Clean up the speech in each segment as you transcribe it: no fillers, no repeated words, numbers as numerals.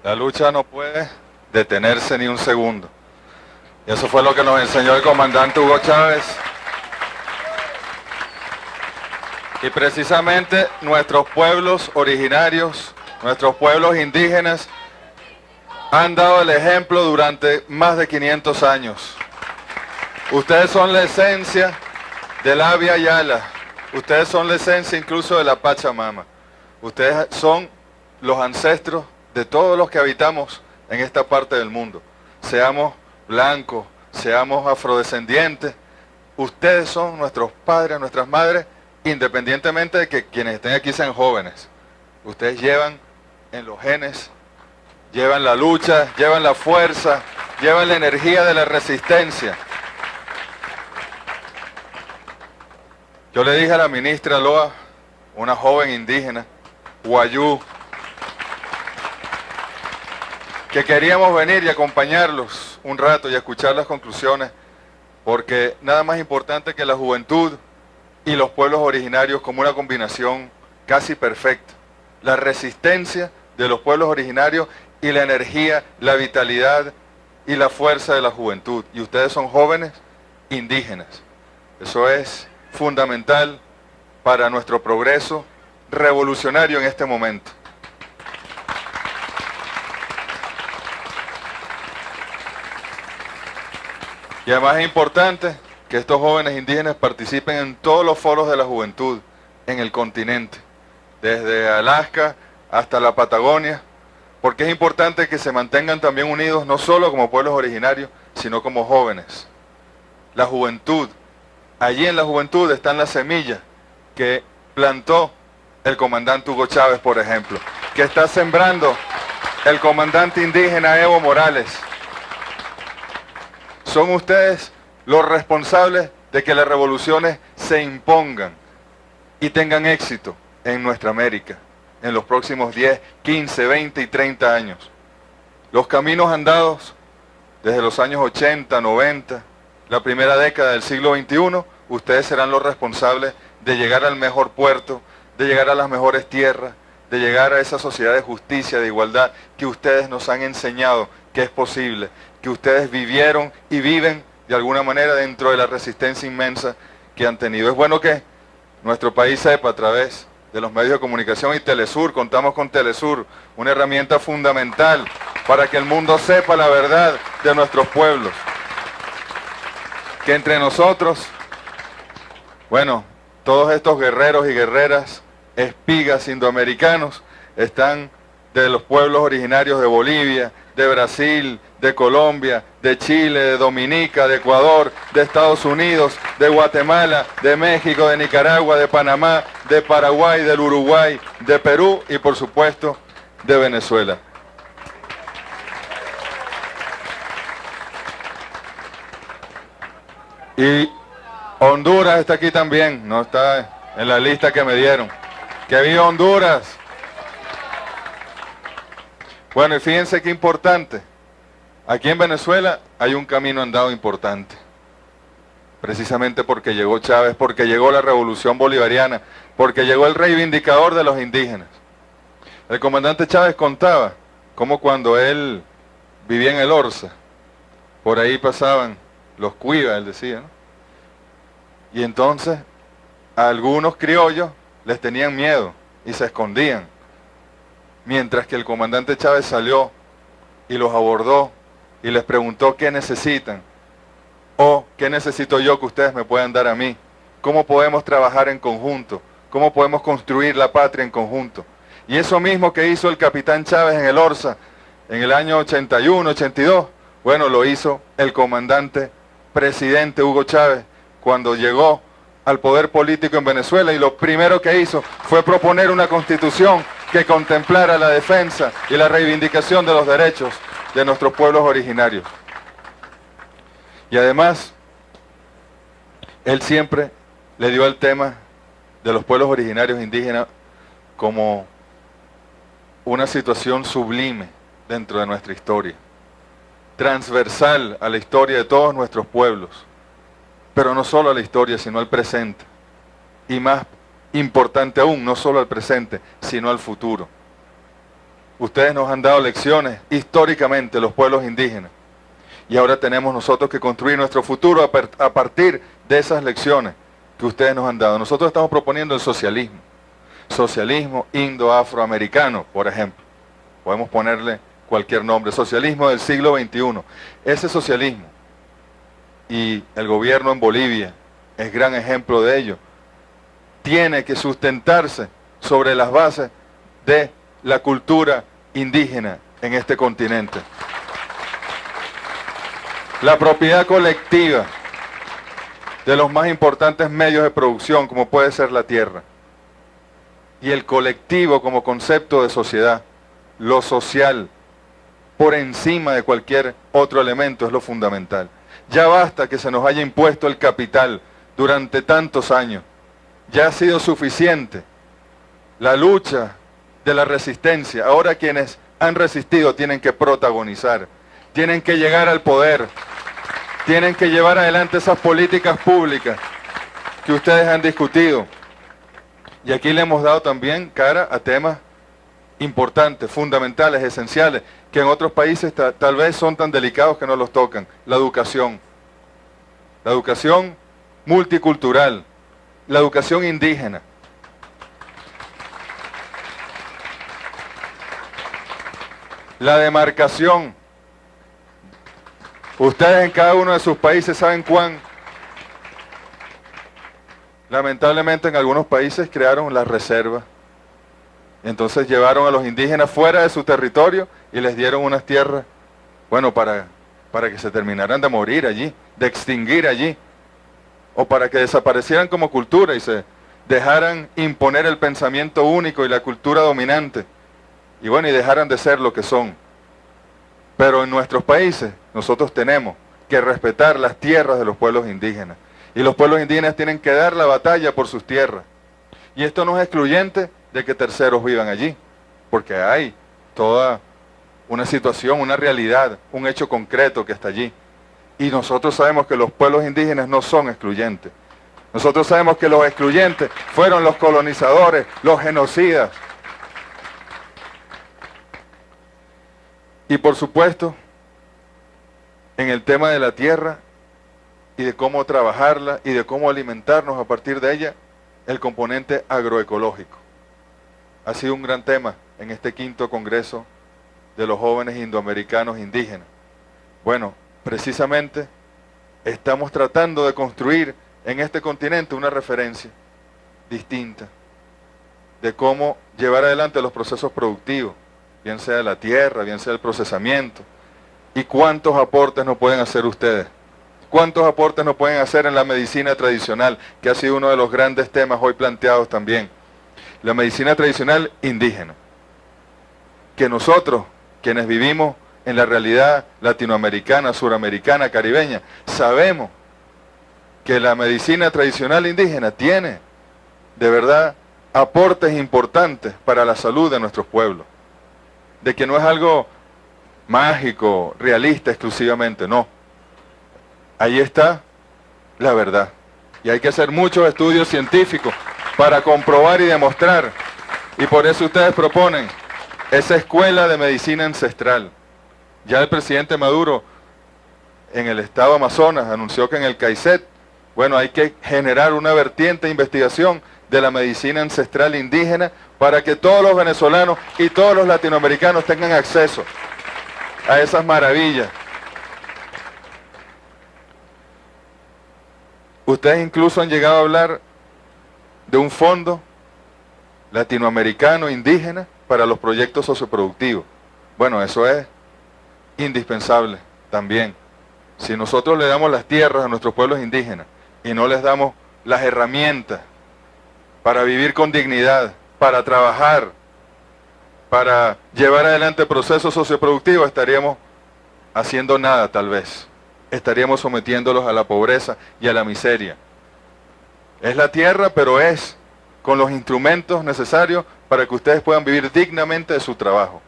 La lucha no puede detenerse ni un segundo. Y eso fue lo que nos enseñó el comandante Hugo Chávez. Y precisamente nuestros pueblos originarios, nuestros pueblos indígenas, han dado el ejemplo durante más de 500 años. Ustedes son la esencia del Abya Yala. Ustedes son la esencia incluso de la Pachamama. Ustedes son los ancestros de todos los que habitamos en esta parte del mundo. Seamos blancos, seamos afrodescendientes. Ustedes son nuestros padres, nuestras madres, independientemente de que quienes estén aquí sean jóvenes. Ustedes llevan en los genes, llevan la lucha, llevan la fuerza, llevan la energía de la resistencia. Yo le dije a la ministra Loa, una joven indígena, Wayú, que queríamos venir y acompañarlos un rato y escuchar las conclusiones, porque nada más importante que la juventud y los pueblos originarios como una combinación casi perfecta. La resistencia de los pueblos originarios y la energía, la vitalidad y la fuerza de la juventud. Y ustedes son jóvenes indígenas. Eso es fundamental para nuestro progreso revolucionario en este momento. Y además es importante que estos jóvenes indígenas participen en todos los foros de la juventud en el continente, desde Alaska hasta la Patagonia, porque es importante que se mantengan también unidos no solo como pueblos originarios, sino como jóvenes. La juventud, allí en la juventud están las semillas que plantó el comandante Hugo Chávez, por ejemplo, que está sembrando el comandante indígena Evo Morales. Son ustedes los responsables de que las revoluciones se impongan y tengan éxito en nuestra América en los próximos 10, 15, 20 y 30 años. Los caminos andados desde los años 80, 90, la primera década del siglo XXI, ustedes serán los responsables de llegar al mejor puerto, de llegar a las mejores tierras, de llegar a esa sociedad de justicia, de igualdad, que ustedes nos han enseñado que es posible, que ustedes vivieron y viven de alguna manera dentro de la resistencia inmensa que han tenido. Es bueno que nuestro país sepa a través de los medios de comunicación y Telesur, contamos con Telesur, una herramienta fundamental para que el mundo sepa la verdad de nuestros pueblos. Que entre nosotros, bueno, todos estos guerreros y guerreras, espigas indoamericanos, están de los pueblos originarios de Bolivia, de Brasil, de Colombia, de Chile, de Dominica, de Ecuador, de Estados Unidos, de Guatemala, de México, de Nicaragua, de Panamá, de Paraguay, del Uruguay, de Perú y por supuesto de Venezuela. Y Honduras está aquí también, no está en la lista que me dieron. ¡Que viva Honduras! Bueno, y fíjense qué importante. Aquí en Venezuela hay un camino andado importante. Precisamente porque llegó Chávez, porque llegó la revolución bolivariana, porque llegó el reivindicador de los indígenas. El comandante Chávez contaba cómo cuando él vivía en el Orza, por ahí pasaban los cuivas, él decía, ¿no? Y entonces a algunos criollos les tenían miedo y se escondían. Mientras que el comandante Chávez salió y los abordó y les preguntó qué necesitan o qué necesito yo que ustedes me puedan dar a mí, cómo podemos trabajar en conjunto, cómo podemos construir la patria en conjunto. Y eso mismo que hizo el capitán Chávez en el Orza en el año 81, 82, bueno, lo hizo el comandante presidente Hugo Chávez cuando llegó al poder político en Venezuela, y lo primero que hizo fue proponer una constitución que contemplara la defensa y la reivindicación de los derechos de nuestros pueblos originarios. Y además, él siempre le dio al tema de los pueblos originarios indígenas como una situación sublime dentro de nuestra historia, transversal a la historia de todos nuestros pueblos, pero no solo a la historia, sino al presente, y más importante aún, no solo al presente, sino al futuro. Ustedes nos han dado lecciones históricamente, los pueblos indígenas. Y ahora tenemos nosotros que construir nuestro futuro a partir de esas lecciones que ustedes nos han dado. Nosotros estamos proponiendo el socialismo. Socialismo indo-afroamericano, por ejemplo. Podemos ponerle cualquier nombre. Socialismo del siglo XXI. Ese socialismo, y el gobierno en Bolivia es gran ejemplo de ello, tiene que sustentarse sobre las bases de la cultura indígena en este continente. La propiedad colectiva de los más importantes medios de producción, como puede ser la tierra, y el colectivo como concepto de sociedad, lo social, por encima de cualquier otro elemento, es lo fundamental. Ya basta que se nos haya impuesto el capital durante tantos años. Ya ha sido suficiente la lucha de la resistencia. Ahora quienes han resistido tienen que protagonizar, tienen que llegar al poder, tienen que llevar adelante esas políticas públicas que ustedes han discutido. Y aquí le hemos dado también cara a temas importantes, fundamentales, esenciales, que en otros países tal vez son tan delicados que no los tocan. La educación multicultural, la educación indígena. La demarcación. Ustedes en cada uno de sus países saben cuán, lamentablemente en algunos países crearon las reservas. Entonces llevaron a los indígenas fuera de su territorio y les dieron unas tierras, bueno, para que se terminaran de morir allí, de extinguir allí, o para que desaparecieran como cultura y se dejaran imponer el pensamiento único y la cultura dominante, y bueno, y dejaran de ser lo que son. Pero en nuestros países nosotros tenemos que respetar las tierras de los pueblos indígenas, y los pueblos indígenas tienen que dar la batalla por sus tierras. Y esto no es excluyente de que terceros vivan allí, porque hay toda una situación, una realidad, un hecho concreto que está allí. Y nosotros sabemos que los pueblos indígenas no son excluyentes. Nosotros sabemos que los excluyentes fueron los colonizadores, los genocidas. Y por supuesto, en el tema de la tierra y de cómo trabajarla y de cómo alimentarnos a partir de ella, el componente agroecológico. Ha sido un gran tema en este 5º Congreso de los Jóvenes Indoamericanos Indígenas. Bueno, precisamente estamos tratando de construir en este continente una referencia distinta de cómo llevar adelante los procesos productivos, bien sea la tierra, bien sea el procesamiento, y cuántos aportes nos pueden hacer ustedes. ¿Cuántos aportes nos pueden hacer en la medicina tradicional, que ha sido uno de los grandes temas hoy planteados también? La medicina tradicional indígena. Que nosotros, quienes vivimos en la realidad latinoamericana, suramericana, caribeña, sabemos que la medicina tradicional indígena tiene, de verdad, aportes importantes para la salud de nuestros pueblos. De que no es algo mágico, realista exclusivamente, no. Ahí está la verdad. Y hay que hacer muchos estudios científicos para comprobar y demostrar. Y por eso ustedes proponen esa escuela de medicina ancestral. Ya el presidente Maduro en el estado Amazonas anunció que en el CAICET, bueno, hay que generar una vertiente de investigación de la medicina ancestral indígena para que todos los venezolanos y todos los latinoamericanos tengan acceso a esas maravillas. Ustedes incluso han llegado a hablar de un fondo latinoamericano indígena para los proyectos socioproductivos. Bueno, eso es indispensable también. Si nosotros le damos las tierras a nuestros pueblos indígenas y no les damos las herramientas para vivir con dignidad, para trabajar, para llevar adelante procesos socioproductivos, estaríamos haciendo nada tal vez. Estaríamos sometiéndolos a la pobreza y a la miseria. Es la tierra, pero es con los instrumentos necesarios para que ustedes puedan vivir dignamente de su trabajo,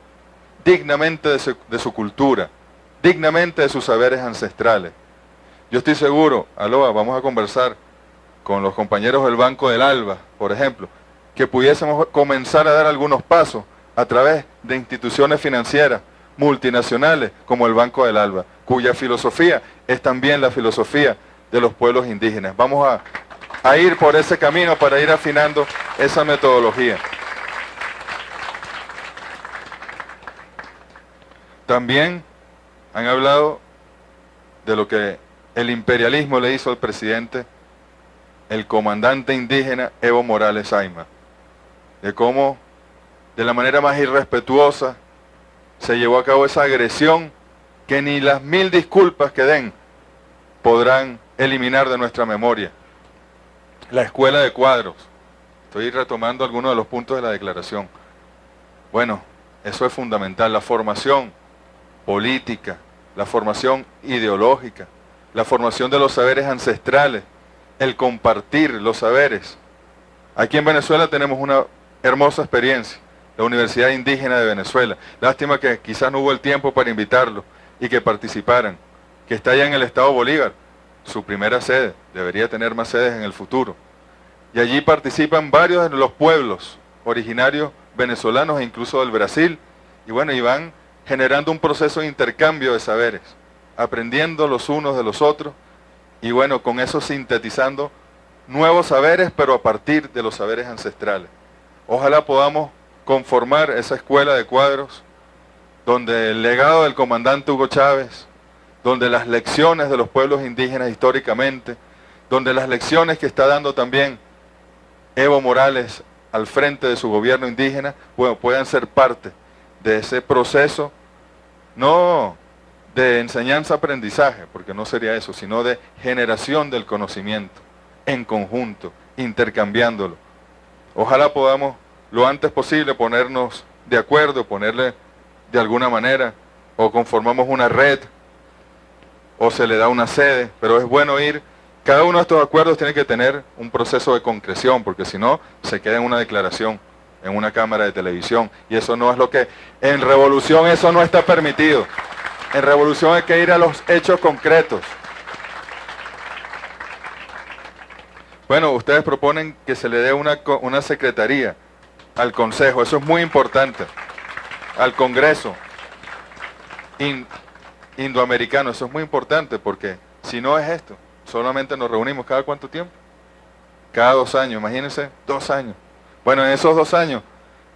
dignamente de su cultura, dignamente de sus saberes ancestrales. Yo estoy seguro, Aloha, vamos a conversar con los compañeros del Banco del Alba, por ejemplo, que pudiésemos comenzar a dar algunos pasos a través de instituciones financieras multinacionales como el Banco del Alba, cuya filosofía es también la filosofía de los pueblos indígenas. Vamos a ir por ese camino para ir afinando esa metodología. También han hablado de lo que el imperialismo le hizo al presidente, el comandante indígena Evo Morales Ayma, de cómo de la manera más irrespetuosa se llevó a cabo esa agresión que ni las 1000 disculpas que den podrán eliminar de nuestra memoria. La escuela de cuadros. Estoy retomando algunos de los puntos de la declaración. Bueno, eso es fundamental, la formación política, la formación ideológica, la formación de los saberes ancestrales, el compartir los saberes. Aquí en Venezuela tenemos una hermosa experiencia, la Universidad Indígena de Venezuela. Lástima que quizás no hubo el tiempo para invitarlos y que participaran, que está allá en el estado Bolívar, su primera sede, debería tener más sedes en el futuro. Y allí participan varios de los pueblos originarios venezolanos e incluso del Brasil, y bueno, y van generando un proceso de intercambio de saberes, aprendiendo los unos de los otros, y bueno, con eso sintetizando nuevos saberes, pero a partir de los saberes ancestrales. Ojalá podamos conformar esa escuela de cuadros, donde el legado del comandante Hugo Chávez, donde las lecciones de los pueblos indígenas históricamente, donde las lecciones que está dando también Evo Morales al frente de su gobierno indígena, bueno, puedan ser parte de ese proceso, no de enseñanza-aprendizaje, porque no sería eso, sino de generación del conocimiento, en conjunto, intercambiándolo. Ojalá podamos lo antes posible ponernos de acuerdo, ponerle de alguna manera, o conformamos una red, o se le da una sede, pero es bueno ir. Cada uno de estos acuerdos tiene que tener un proceso de concreción, porque si no, se queda en una declaración, en una cámara de televisión, y eso no es lo que... En revolución eso no está permitido. En revolución hay que ir a los hechos concretos. Bueno, ustedes proponen que se le dé una secretaría al Consejo, eso es muy importante, al Congreso Indoamericano, eso es muy importante, porque si no es esto, solamente nos reunimos ¿cada cuánto tiempo? Cada 2 años, imagínense, 2 años. Bueno, en esos 2 años,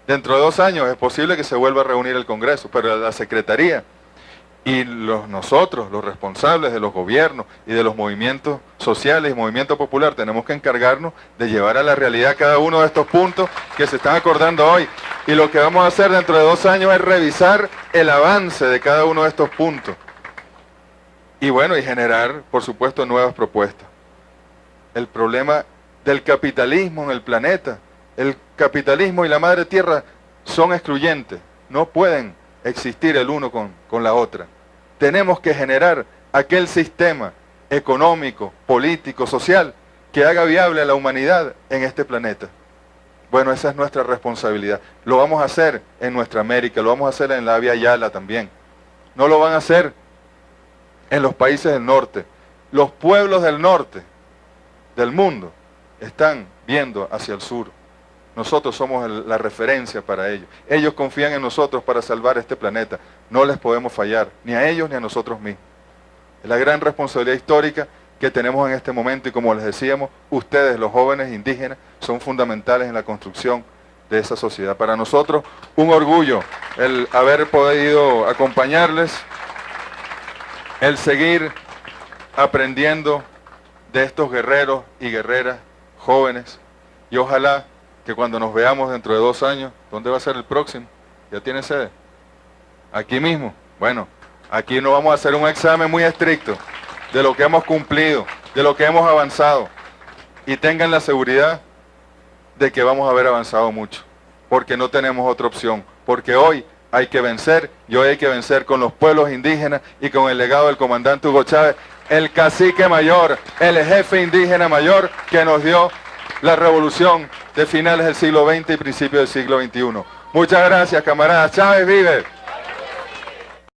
dentro de 2 años es posible que se vuelva a reunir el Congreso, pero la Secretaría y nosotros, los responsables de los gobiernos y de los movimientos sociales y movimiento popular, tenemos que encargarnos de llevar a la realidad cada uno de estos puntos que se están acordando hoy. Y lo que vamos a hacer dentro de 2 años es revisar el avance de cada uno de estos puntos. Y bueno, y generar, por supuesto, nuevas propuestas. El problema del capitalismo en el planeta, el capitalismo y la madre tierra son excluyentes, no pueden existir el uno con la otra. Tenemos que generar aquel sistema económico, político, social, que haga viable a la humanidad en este planeta. Bueno, esa es nuestra responsabilidad. Lo vamos a hacer en nuestra América, lo vamos a hacer en la Via Yala también. No lo van a hacer en los países del norte. Los pueblos del norte del mundo están viendo hacia el sur. Nosotros somos la referencia para ellos. Ellos confían en nosotros para salvar este planeta. No les podemos fallar, ni a ellos ni a nosotros mismos. Es la gran responsabilidad histórica que tenemos en este momento, y como les decíamos, ustedes, los jóvenes indígenas, son fundamentales en la construcción de esa sociedad. Para nosotros, un orgullo el haber podido acompañarles, el seguir aprendiendo de estos guerreros y guerreras jóvenes, y ojalá que cuando nos veamos dentro de 2 años, ¿dónde va a ser el próximo? ¿Ya tiene sede? Aquí mismo. Bueno, aquí no vamos a hacer un examen muy estricto de lo que hemos cumplido, de lo que hemos avanzado, y tengan la seguridad de que vamos a haber avanzado mucho, porque no tenemos otra opción, porque hoy hay que vencer, y hoy hay que vencer con los pueblos indígenas y con el legado del comandante Hugo Chávez, el cacique mayor, el jefe indígena mayor que nos dio la revolución de finales del siglo XX y principios del siglo XXI. Muchas gracias, camaradas. Chávez vive.